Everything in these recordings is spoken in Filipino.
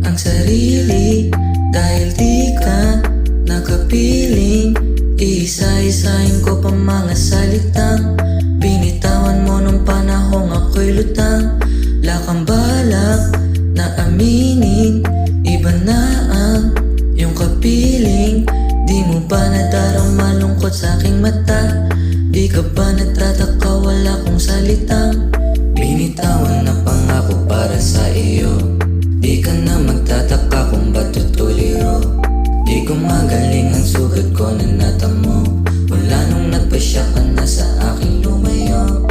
ang sarili dahil di ka nakapiling. Iisa-isahin ko pa mga salitang binitawan mo nung panahong ako'y lutang. Lakang balak na aminin, iba na ang iyong kapiling. Di mo ba nadarama lungkot sa aking mata? Di ka ba nagtataka wala kong salitang binitawan na pangako para sa iyo? Di ka na magtataka kung ba't tutuliro. Di ko magaling ang sugat ko na natamo mula nung nagpasya ka na sa aking lumayo.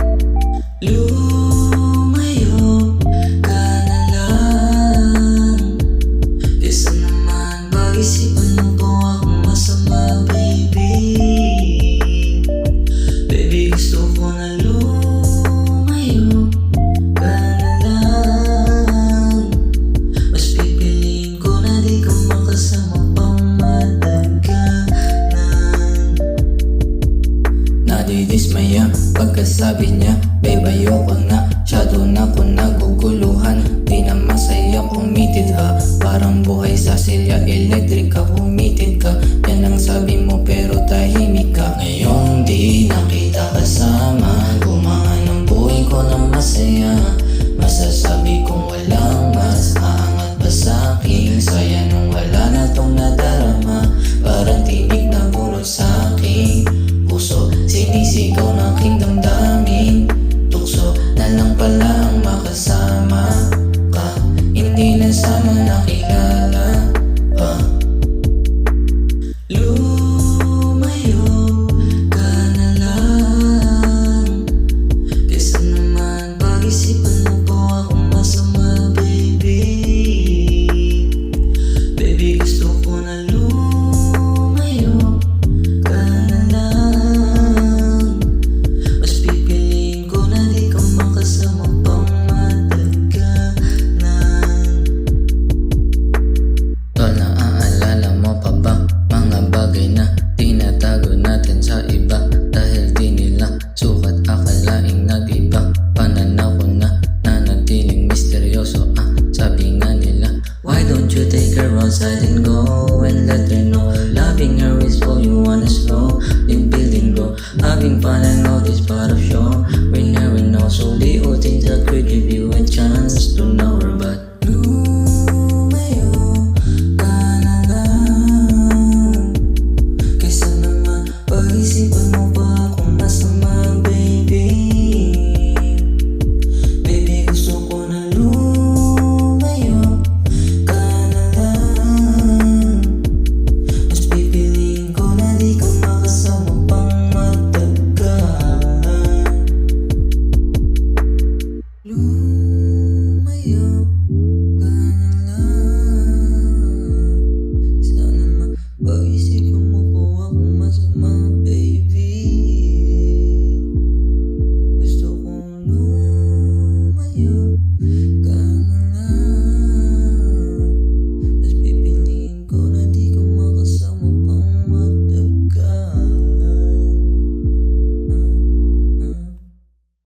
Lumayo ka na lang. Di sa naman pag-isipan mo po akong masama, baby. Baby, gusto ko na lumayo ka na lang. Mas pipiliin ko na di ka makasama pang matagalan. Nadidismaya pagkasabi niya, babe ayoko na. Shadow na ko naguguluhan, di na masaya umitid ha. Parang buhay sa silya electric ka, umitid ka. Yan ang sabi mo pero tahimik ka. Ngayong di na kita kasama, gumaan ang buhay ko na masaya. Masasabi kong walang mas aangat pa sa'king saya nung wala na tong nadarama. Parang tinig na bulot sa'king puso, sinisigaw ng aking damdamin. Tukso na lang pala ang makasama ka, hindi na sama nakilala pa. Lumayo ka na lang. Kesa naman pag-isipan mo po akong masama, baby. Baby, gusto ko na lumayo ka na lang. Mas pipiliin ko na di ka makasama pang matagalan. Tol, naaalala mo pa ba mga bagay na tinatago natin sa iba? Dahil di nila sukat akalaing nag-iba. Pananaw ko na nanatiling misteryoso. Sabi nga nila, why don't you take her outside and go and let her know loving her is all you wanna slow. Yung building grow, having fun and all this part of show. We never know, so liutin sa creative